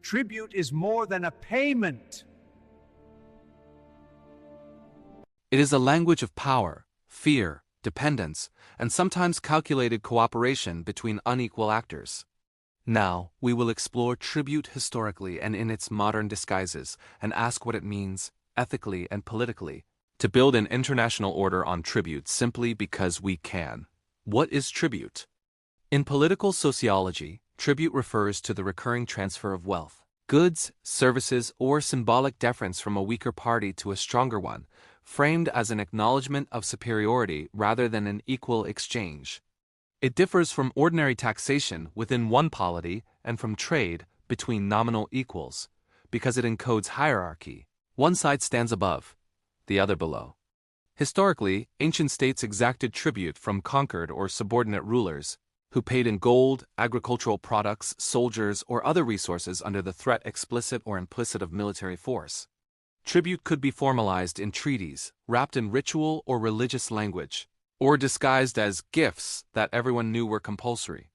Tribute is more than a payment. It is a language of power, fear, dependence, and sometimes calculated cooperation between unequal actors. Now, we will explore tribute historically and in its modern disguises, and ask what it means, ethically and politically, to build an international order on tribute simply because we can. What is tribute? In political sociology, tribute refers to the recurring transfer of wealth, goods, services, or symbolic deference from a weaker party to a stronger one, framed as an acknowledgement of superiority rather than an equal exchange. It differs from ordinary taxation within one polity and from trade between nominal equals, because it encodes hierarchy. One side stands above, the other below. Historically, ancient states exacted tribute from conquered or subordinate rulers, who paid in gold, agricultural products, soldiers, or other resources under the threat explicit or implicit of military force. Tribute could be formalized in treaties, wrapped in ritual or religious language, or disguised as gifts that everyone knew were compulsory.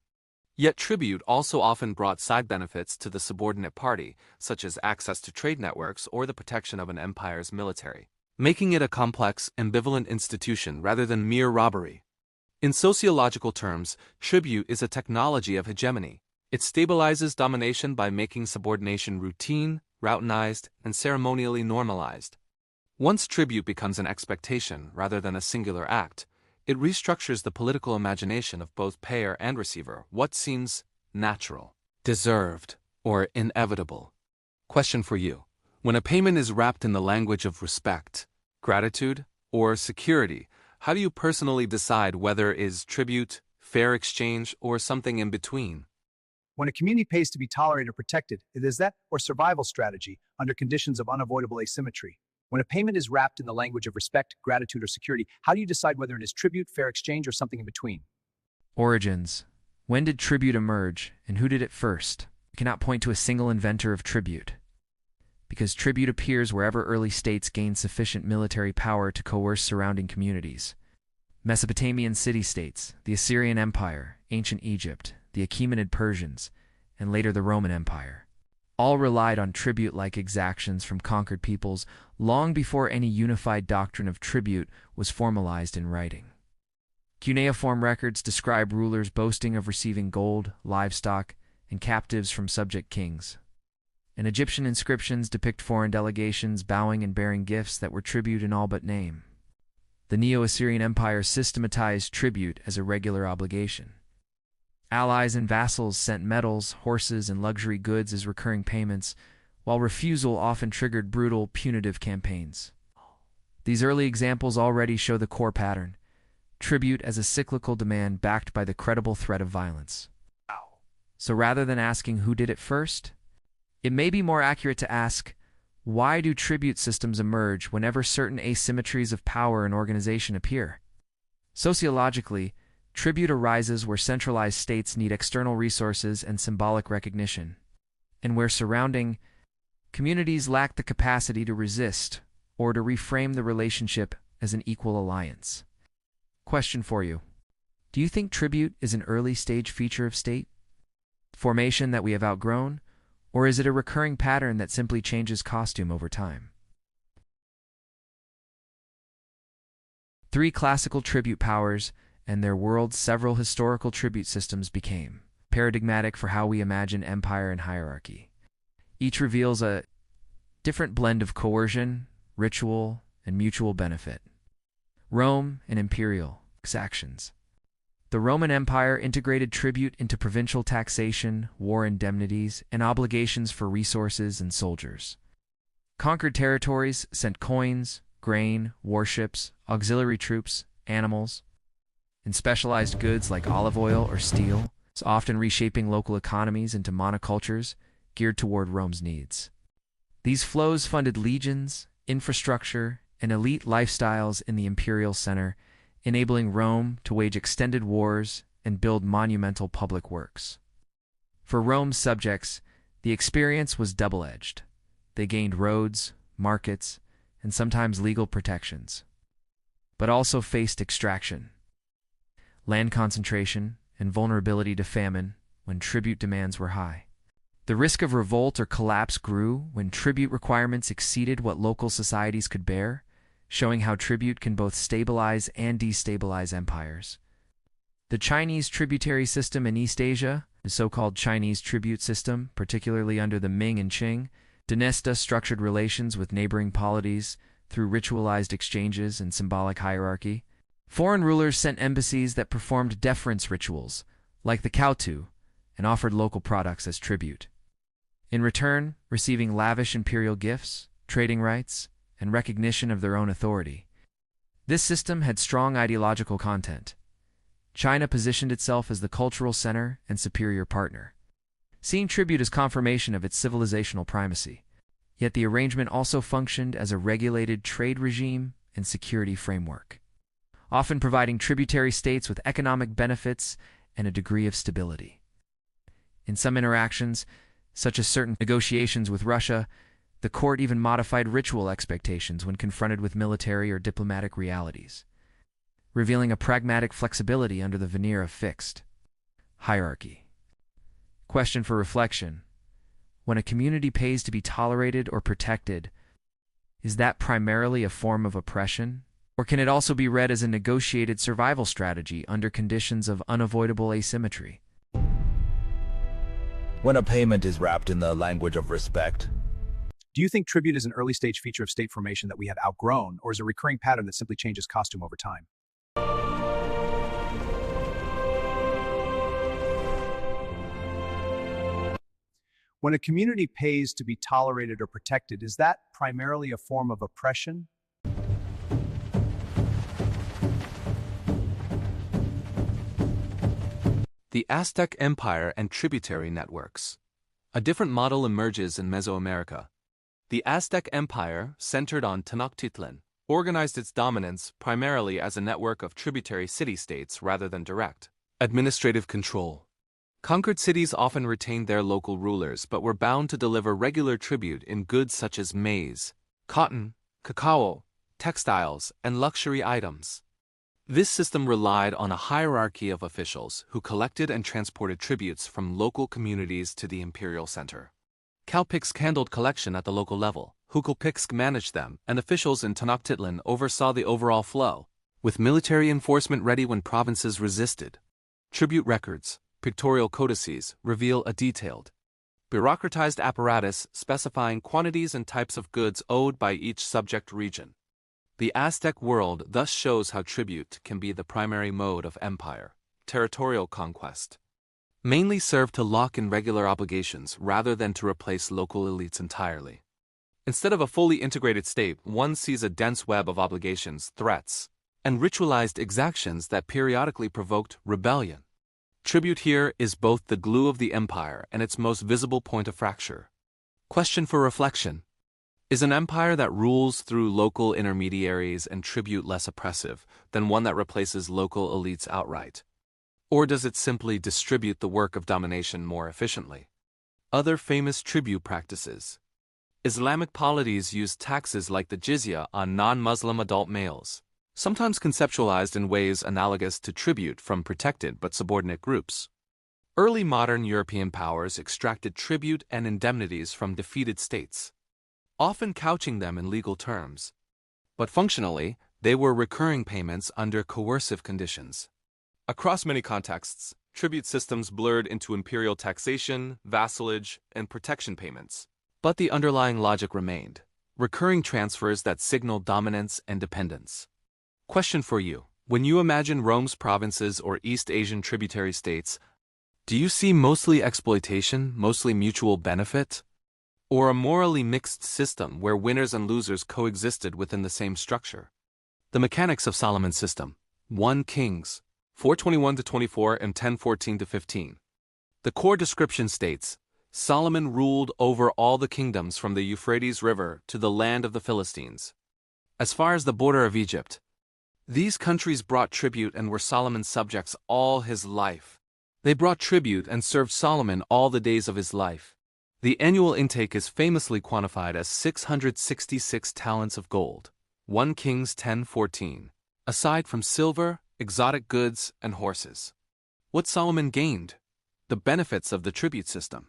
Yet tribute also often brought side benefits to the subordinate party, such as access to trade networks or the protection of an empire's military, making it a complex, ambivalent institution rather than mere robbery. In sociological terms, tribute is a technology of hegemony. It stabilizes domination by making subordination routine, routinized, and ceremonially normalized. Once tribute becomes an expectation rather than a singular act, it restructures the political imagination of both payer and receiver. What seems natural, deserved, or inevitable? Question for you. When a payment is wrapped in the language of respect, gratitude, or security, how do you personally decide whether it is tribute, fair exchange, or something in between? When a community pays to be tolerated or protected, it is that or survival strategy under conditions of unavoidable asymmetry. When a payment is wrapped in the language of respect, gratitude, or security, how do you decide whether it is tribute, fair exchange, or something in between? Origins. When did tribute emerge, and who did it first? We cannot point to a single inventor of tribute, because tribute appears wherever early states gained sufficient military power to coerce surrounding communities. Mesopotamian city-states, the Assyrian Empire, ancient Egypt, the Achaemenid Persians, and later the Roman Empire, all relied on tribute-like exactions from conquered peoples long before any unified doctrine of tribute was formalized in writing. Cuneiform records describe rulers boasting of receiving gold, livestock, and captives from subject kings. And Egyptian inscriptions depict foreign delegations bowing and bearing gifts that were tribute in all but name. The Neo-Assyrian Empire systematized tribute as a regular obligation. Allies and vassals sent metals, horses, and luxury goods as recurring payments, while refusal often triggered brutal, punitive campaigns. These early examples already show the core pattern: tribute as a cyclical demand backed by the credible threat of violence. So rather than asking who did it first, it may be more accurate to ask, why do tribute systems emerge whenever certain asymmetries of power and organization appear? Sociologically, tribute arises where centralized states need external resources and symbolic recognition, and where surrounding communities lack the capacity to resist or to reframe the relationship as an equal alliance. Question for you. Do you think tribute is an early-stage feature of state formation that we have outgrown, or is it a recurring pattern that simply changes costume over time? 3 classical tribute powers and their worlds. Several historical tribute systems became paradigmatic for how we imagine empire and hierarchy. Each reveals a different blend of coercion, ritual, and mutual benefit. Rome and imperial exactions. The Roman Empire integrated tribute into provincial taxation, war indemnities, and obligations for resources and soldiers. Conquered territories sent coins, grain, warships, auxiliary troops, animals, and specialized goods like olive oil or steel, often reshaping local economies into monocultures geared toward Rome's needs. These flows funded legions, infrastructure, and elite lifestyles in the imperial center, enabling Rome to wage extended wars and build monumental public works. For Rome's subjects, the experience was double-edged. They gained roads, markets, and sometimes legal protections, but also faced extraction, land concentration, and vulnerability to famine when tribute demands were high. The risk of revolt or collapse grew when tribute requirements exceeded what local societies could bear, showing how tribute can both stabilize and destabilize empires. The Chinese tributary system in East Asia, the so-called Chinese tribute system, particularly under the Ming and Qing, dynasty structured relations with neighboring polities through ritualized exchanges and symbolic hierarchy. Foreign rulers sent embassies that performed deference rituals, like the Kautu, and offered local products as tribute. In return, receiving lavish imperial gifts, trading rights, and recognition of their own authority. This system had strong ideological content. China positioned itself as the cultural center and superior partner, seeing tribute as confirmation of its civilizational primacy. Yet the arrangement also functioned as a regulated trade regime and security framework, often providing tributary states with economic benefits and a degree of stability. In some interactions, such as certain negotiations with Russia, the court even modified ritual expectations when confronted with military or diplomatic realities, revealing a pragmatic flexibility under the veneer of fixed hierarchy. Question for reflection. When a community pays to be tolerated or protected, is that primarily a form of oppression? Or can it also be read as a negotiated survival strategy under conditions of unavoidable asymmetry? When a payment is wrapped in the language of respect, Do you think tribute is an early-stage feature of state formation that we have outgrown, or is a recurring pattern that simply changes costume over time? When a community pays to be tolerated or protected, is that primarily a form of oppression? The Aztec Empire and tributary networks. A different model emerges in Mesoamerica. The Aztec Empire, centered on Tenochtitlan, organized its dominance primarily as a network of tributary city-states rather than direct administrative control. Conquered cities often retained their local rulers but were bound to deliver regular tribute in goods such as maize, cotton, cacao, textiles, and luxury items. This system relied on a hierarchy of officials who collected and transported tributes from local communities to the imperial center. Cowpix handled collection at the local level, Hukelpixk managed them, and officials in Tenochtitlan oversaw the overall flow, with military enforcement ready when provinces resisted. Tribute records, pictorial codices, reveal a detailed, bureaucratized apparatus specifying quantities and types of goods owed by each subject region. The Aztec world thus shows how tribute can be the primary mode of empire, territorial conquest, mainly served to lock in regular obligations rather than to replace local elites entirely. Instead of a fully integrated state, one sees a dense web of obligations, threats, and ritualized exactions that periodically provoked rebellion. Tribute here is both the glue of the empire and its most visible point of fracture. Question for reflection. Is an empire that rules through local intermediaries and tribute less oppressive than one that replaces local elites outright? Or does it simply distribute the work of domination more efficiently? Other famous tribute practices. Islamic polities use taxes like the jizya on non-Muslim adult males, sometimes conceptualized in ways analogous to tribute from protected but subordinate groups. Early modern European powers extracted tribute and indemnities from defeated states, often couching them in legal terms. But functionally, they were recurring payments under coercive conditions. Across many contexts, tribute systems blurred into imperial taxation, vassalage, and protection payments. But the underlying logic remained: recurring transfers that signal dominance and dependence. Question for you. When you imagine Rome's provinces or East Asian tributary states, do you see mostly exploitation, mostly mutual benefit? Or a morally mixed system where winners and losers coexisted within the same structure? The mechanics of Solomon's system. 1 Kings 4:21-24 and 10:14-15. The core description states, Solomon ruled over all the kingdoms from the Euphrates River to the land of the Philistines, as far as the border of Egypt. These countries brought tribute and were Solomon's subjects all his life. They brought tribute and served Solomon all the days of his life. The annual intake is famously quantified as 666 talents of gold, 1 Kings 10:14, aside from silver, exotic goods, and horses. What Solomon gained? The benefits of the tribute system.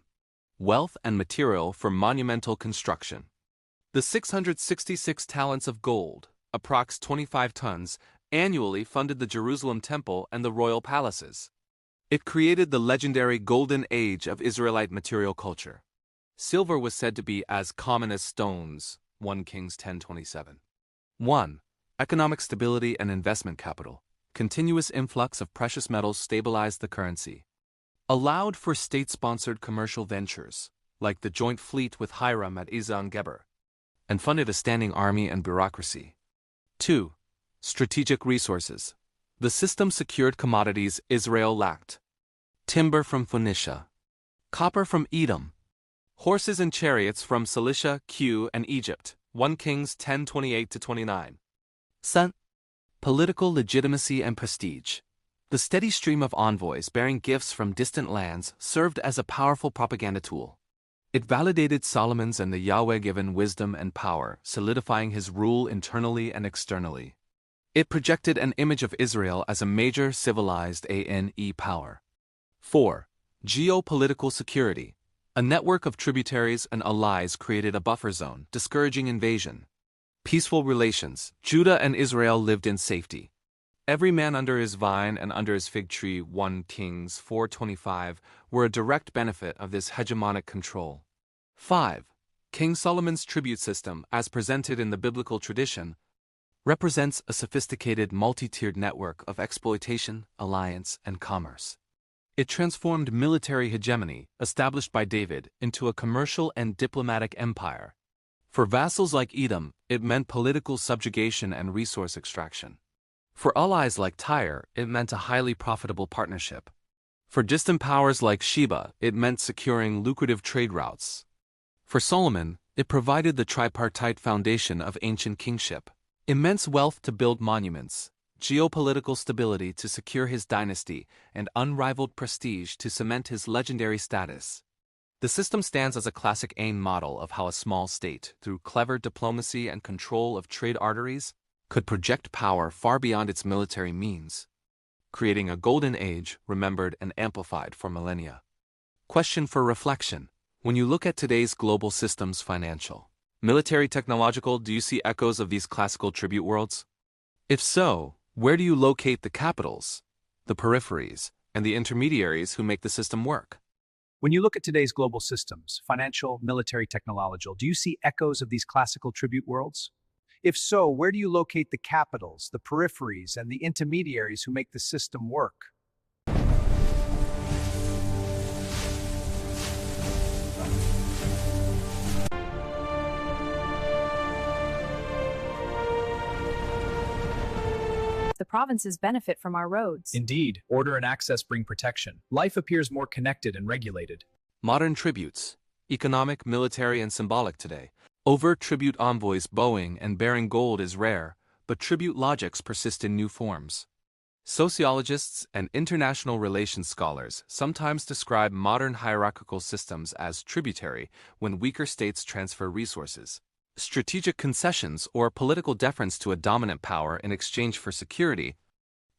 wealth and material for monumental construction. The 666 talents of gold, approx 25 tons, annually funded the Jerusalem Temple and the royal palaces. It created the legendary Golden Age of Israelite material culture. Silver was said to be as common as stones, 1 Kings 10:27. 1. Economic stability and investment capital. Continuous influx of precious metals stabilized the currency. Allowed for state-sponsored commercial ventures, like the joint fleet with Hiram at Ezion Geber, and funded a standing army and bureaucracy. 2. Strategic resources. The system secured commodities Israel lacked. Timber from Phoenicia, copper from Edom, horses and chariots from Cilicia, Q, and Egypt, 1 Kings 10:28-29. 3. Political legitimacy and prestige. The steady stream of envoys bearing gifts from distant lands served as a powerful propaganda tool. It validated Solomon's and the Yahweh-given wisdom and power, solidifying his rule internally and externally. It projected an image of Israel as a major civilized power. 4. Geopolitical security. A network of tributaries and allies created a buffer zone, discouraging invasion. Peaceful relations. Judah and Israel lived in safety. Every man under his vine and under his fig tree, 1 Kings 4:25, were a direct benefit of this hegemonic control. 5. King Solomon's tribute system, as presented in the biblical tradition, represents a sophisticated multi-tiered network of exploitation, alliance, and commerce. It transformed military hegemony, established by David, into a commercial and diplomatic empire. For vassals like Edom, it meant political subjugation and resource extraction. For allies like Tyre, it meant a highly profitable partnership. For distant powers like Sheba, it meant securing lucrative trade routes. For Solomon, it provided the tripartite foundation of ancient kingship. Immense wealth to build monuments, geopolitical stability to secure his dynasty, and unrivaled prestige to cement his legendary status. The system stands as a classic model of how a small state, through clever diplomacy and control of trade arteries, could project power far beyond its military means, creating a golden age remembered and amplified for millennia. Question for reflection. When you look at today's global systems, financial, military, technological, do you see echoes of these classical tribute worlds? If so, where do you locate the capitals, the peripheries, and the intermediaries who make the system work? When you look at today's global systems, financial, military, technological, do you see echoes of these classical tribute worlds? If so, where do you locate the capitals, the peripheries, and the intermediaries who make the system work? The provinces benefit from our roads. Indeed, order and access bring protection. Life appears more connected and regulated. Modern tributes, economic, military, and symbolic today. Overt tribute envoys bowing and bearing gold is rare, but tribute logics persist in new forms. Sociologists and international relations scholars sometimes describe modern hierarchical systems as tributary when weaker states transfer resources. Strategic concessions or political deference to a dominant power in exchange for security,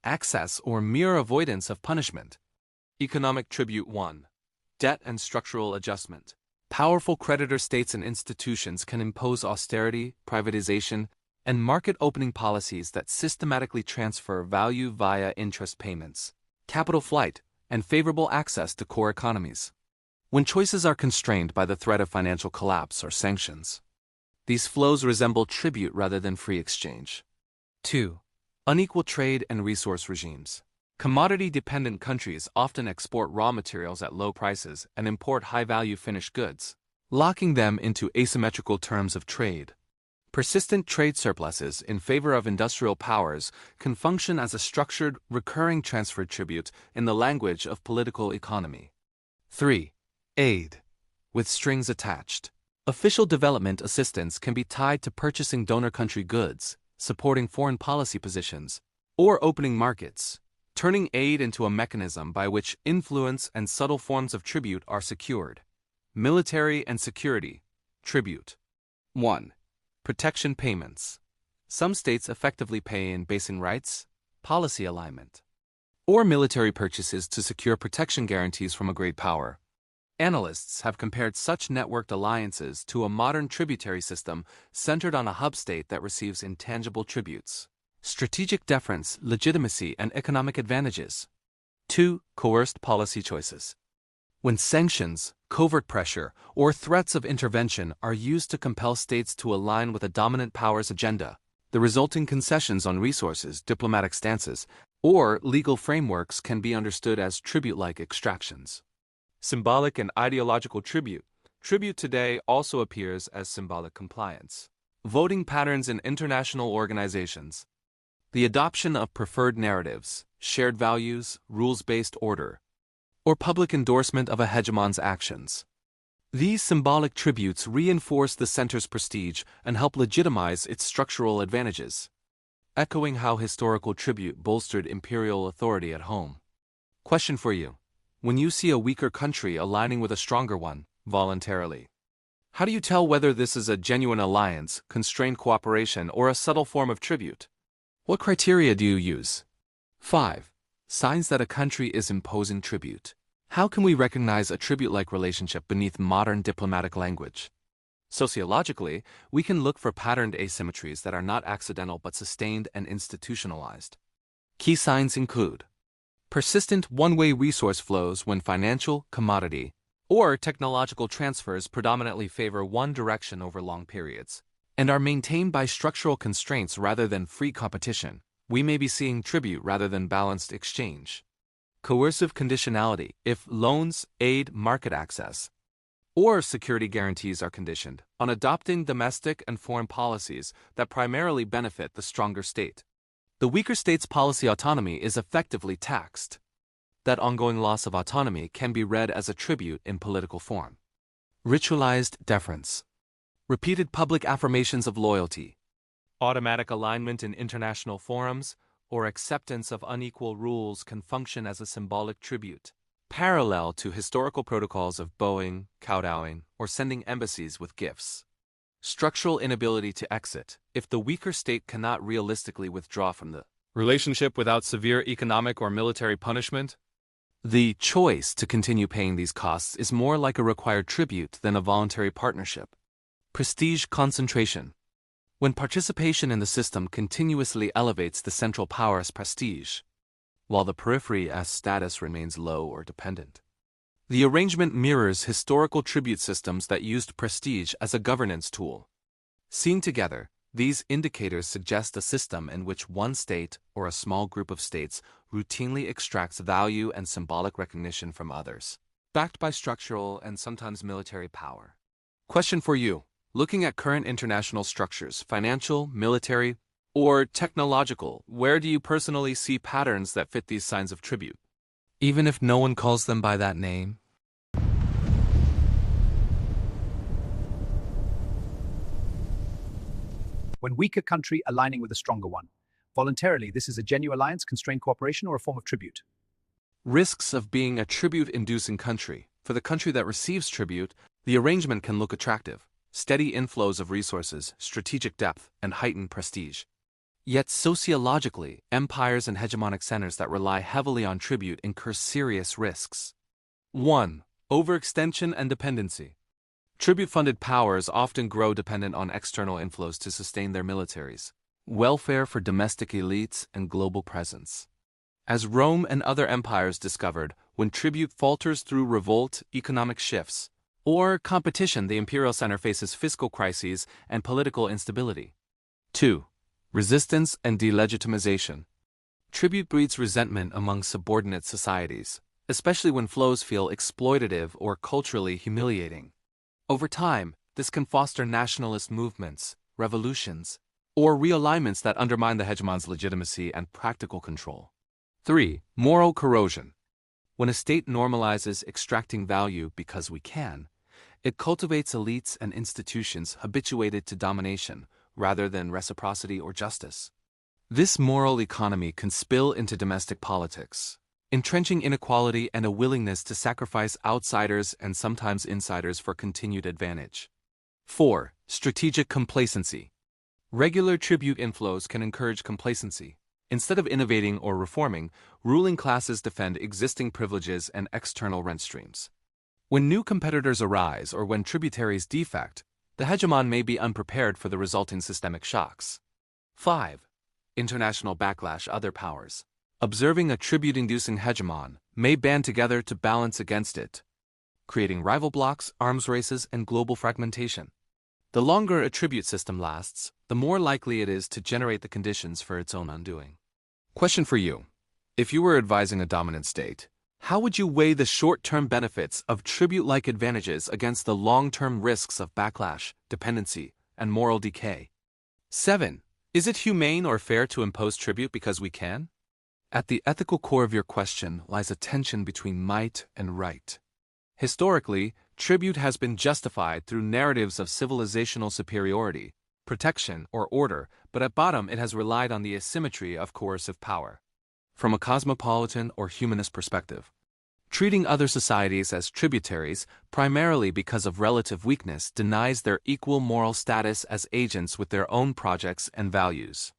access, or mere avoidance of punishment. Economic tribute 1. Debt and structural adjustment. Powerful creditor states and institutions can impose austerity, privatization, and market-opening policies that systematically transfer value via interest payments, capital flight, and favorable access to core economies. When choices are constrained by the threat of financial collapse or sanctions, these flows resemble tribute rather than free exchange. 2. Unequal trade and resource regimes. Commodity-dependent countries often export raw materials at low prices and import high-value finished goods, locking them into asymmetrical terms of trade. Persistent trade surpluses in favor of industrial powers can function as a structured, recurring transfer tribute in the language of political economy. 3. Aid, with strings attached. Official development assistance can be tied to purchasing donor country goods, supporting foreign policy positions, or opening markets, turning aid into a mechanism by which influence and subtle forms of tribute are secured. Military and security. Tribute. 1. Protection payments. Some states effectively pay in basing rights, policy alignment, or military purchases to secure protection guarantees from a great power. Analysts have compared such networked alliances to a modern tributary system centered on a hub state that receives intangible tributes. Strategic deference, legitimacy, and economic advantages. 2. Coerced policy choices. When sanctions, covert pressure, or threats of intervention are used to compel states to align with a dominant power's agenda, the resulting concessions on resources, diplomatic stances, or legal frameworks can be understood as tribute-like extractions. Symbolic and ideological tribute. Tribute today also appears as symbolic compliance. Voting patterns in international organizations. The adoption of preferred narratives, shared values, rules-based order, or public endorsement of a hegemon's actions. These symbolic tributes reinforce the center's prestige and help legitimize its structural advantages, echoing how historical tribute bolstered imperial authority at home. Question for you. When you see a weaker country aligning with a stronger one, voluntarily, how do you tell whether this is a genuine alliance, constrained cooperation, or a subtle form of tribute? What criteria do you use? 5. Signs that a country is imposing tribute. How can we recognize a tribute-like relationship beneath modern diplomatic language? Sociologically, we can look for patterned asymmetries that are not accidental but sustained and institutionalized. Key signs include persistent one-way resource flows when financial, commodity, or technological transfers predominantly favor one direction over long periods, and are maintained by structural constraints rather than free competition. We may be seeing tribute rather than balanced exchange. Coercive conditionality, if loans, aid, market access, or security guarantees are conditioned on adopting domestic and foreign policies that primarily benefit the stronger state. The weaker state's policy autonomy is effectively taxed. That ongoing loss of autonomy can be read as a tribute in political form. Ritualized deference. Repeated public affirmations of loyalty. Automatic alignment in international forums or acceptance of unequal rules can function as a symbolic tribute, parallel to historical protocols of bowing, kowtowing, or sending embassies with gifts. Structural inability to exit. If the weaker state cannot realistically withdraw from the relationship without severe economic or military punishment, the choice to continue paying these costs is more like a required tribute than a voluntary partnership. Prestige concentration. When participation in the system continuously elevates the central power's prestige, while the periphery's status remains low or dependent. The arrangement mirrors historical tribute systems that used prestige as a governance tool. Seen together, these indicators suggest a system in which one state or a small group of states routinely extracts value and symbolic recognition from others, backed by structural and sometimes military power. Question for you. Looking at current international structures, financial, military, or technological, where do you personally see patterns that fit these signs of tribute, even if no one calls them by that name? When weaker country aligning with a stronger one. Voluntarily, this is a genuine alliance, constrained cooperation, or a form of tribute. Risks of being a tribute-inducing country. For the country that receives tribute, the arrangement can look attractive. Steady inflows of resources, strategic depth, and heightened prestige. Yet sociologically, empires and hegemonic centers that rely heavily on tribute incur serious risks. 1. Overextension and dependency. Tribute-funded powers often grow dependent on external inflows to sustain their militaries, welfare for domestic elites, and global presence. As Rome and other empires discovered, when tribute falters through revolt, economic shifts, or competition, the imperial center faces fiscal crises and political instability. 2. Resistance and delegitimization. Tribute breeds resentment among subordinate societies, especially when flows feel exploitative or culturally humiliating. Over time, this can foster nationalist movements, revolutions, or realignments that undermine the hegemon's legitimacy and practical control. 3. Moral corrosion. When a state normalizes extracting value because we can, it cultivates elites and institutions habituated to domination rather than reciprocity or justice. This moral economy can spill into domestic politics, entrenching inequality and a willingness to sacrifice outsiders and sometimes insiders for continued advantage. 4. Strategic complacency. Regular tribute inflows can encourage complacency. Instead of innovating or reforming, ruling classes defend existing privileges and external rent streams. When new competitors arise or when tributaries defect, the hegemon may be unprepared for the resulting systemic shocks. 5. International backlash. Other powers, observing a tribute-inducing hegemon, may band together to balance against it, creating rival blocs, arms races, and global fragmentation. The longer a tribute system lasts, the more likely it is to generate the conditions for its own undoing. Question for you. If you were advising a dominant state, how would you weigh the short-term benefits of tribute-like advantages against the long-term risks of backlash, dependency, and moral decay? 7. Is it humane or fair to impose tribute because we can? At the ethical core of your question lies a tension between might and right. Historically, tribute has been justified through narratives of civilizational superiority, protection, or order, but at bottom it has relied on the asymmetry of coercive power. From a cosmopolitan or humanist perspective, treating other societies as tributaries primarily because of relative weakness denies their equal moral status as agents with their own projects and values.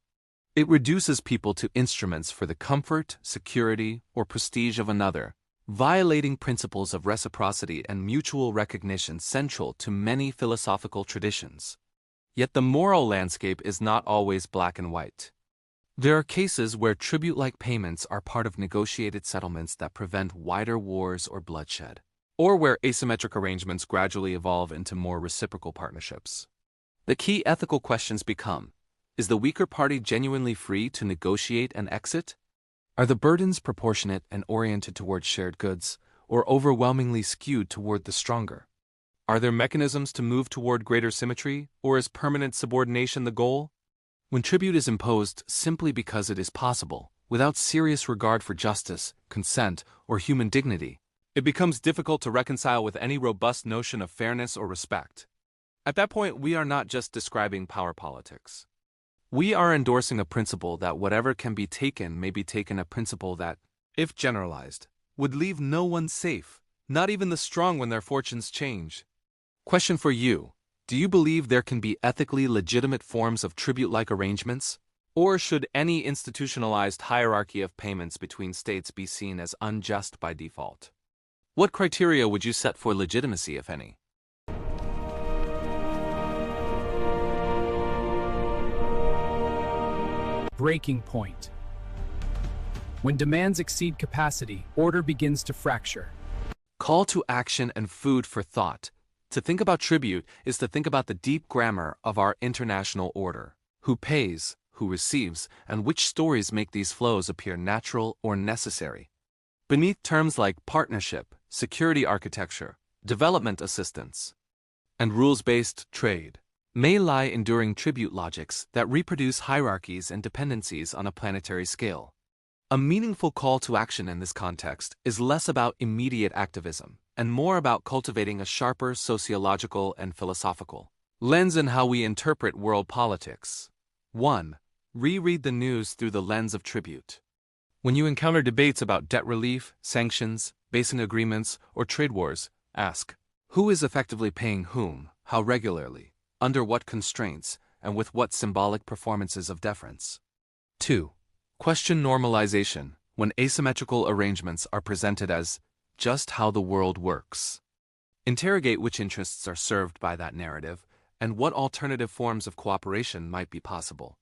It reduces people to instruments for the comfort, security, or prestige of another, violating principles of reciprocity and mutual recognition central to many philosophical traditions. Yet the moral landscape is not always black and white. There are cases where tribute-like payments are part of negotiated settlements that prevent wider wars or bloodshed, or where asymmetric arrangements gradually evolve into more reciprocal partnerships. The key ethical questions become: is the weaker party genuinely free to negotiate and exit? Are the burdens proportionate and oriented toward shared goods, or overwhelmingly skewed toward the stronger? Are there mechanisms to move toward greater symmetry, or is permanent subordination the goal? When tribute is imposed simply because it is possible, without serious regard for justice, consent, or human dignity, it becomes difficult to reconcile with any robust notion of fairness or respect. At that point, we are not just describing power politics. We are endorsing a principle that whatever can be taken may be taken, a principle that, if generalized, would leave no one safe, not even the strong when their fortunes change. Question for you. Do you believe there can be ethically legitimate forms of tribute-like arrangements? Or should any institutionalized hierarchy of payments between states be seen as unjust by default? What criteria would you set for legitimacy, if any? Breaking point. When demands exceed capacity, order begins to fracture. Call to action and food for thought. To think about tribute is to think about the deep grammar of our international order. Who pays, who receives, and which stories make these flows appear natural or necessary. Beneath terms like partnership, security architecture, development assistance, and rules-based trade, may lie enduring tribute logics that reproduce hierarchies and dependencies on a planetary scale. A meaningful call to action in this context is less about immediate activism and more about cultivating a sharper sociological and philosophical lens in how we interpret world politics. 1. Reread the news through the lens of tribute. When you encounter debates about debt relief, sanctions, basing agreements, or trade wars, ask, who is effectively paying whom, how regularly, under what constraints, and with what symbolic performances of deference? 2. Question normalization when asymmetrical arrangements are presented as just how the world works. Interrogate which interests are served by that narrative and what alternative forms of cooperation might be possible.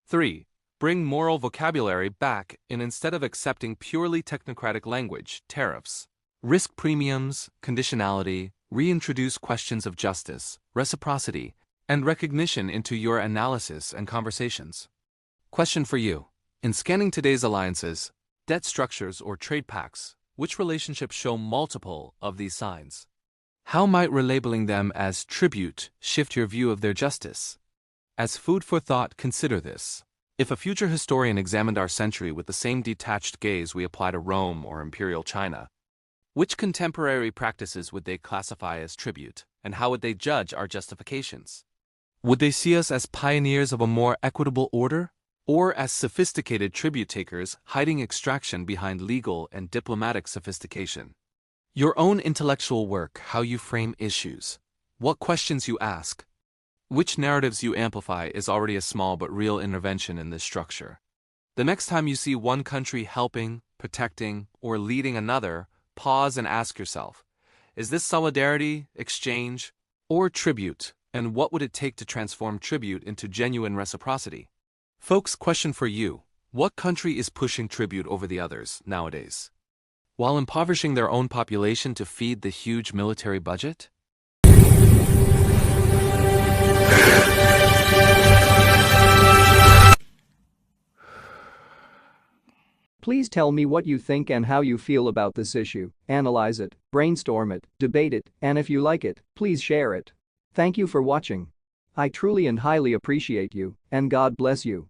3. Bring moral vocabulary back instead of accepting purely technocratic language, tariffs, risk premiums, conditionality, reintroduce questions of justice, reciprocity, and recognition into your analysis and conversations. Question for you. In scanning today's alliances, debt structures, or trade pacts, which relationships show multiple of these signs? How might relabeling them as tribute shift your view of their justice? As food for thought, consider this. If a future historian examined our century with the same detached gaze we apply to Rome or Imperial China, which contemporary practices would they classify as tribute, and how would they judge our justifications? Would they see us as pioneers of a more equitable order, or as sophisticated tribute takers hiding extraction behind legal and diplomatic sophistication? Your own intellectual work, how you frame issues, what questions you ask, which narratives you amplify is already a small but real intervention in this structure. The next time you see one country helping, protecting, or leading another, pause and ask yourself, Is this solidarity, exchange, or tribute? And what would it take to transform tribute into genuine reciprocity? Folks, question for you. What country is pushing tribute over the others nowadays, while impoverishing their own population to feed the huge military budget? Please tell me what you think and how you feel about this issue. Analyze it, brainstorm it, debate it, and if you like it, please share it. Thank you for watching. I truly and highly appreciate you, and God bless you.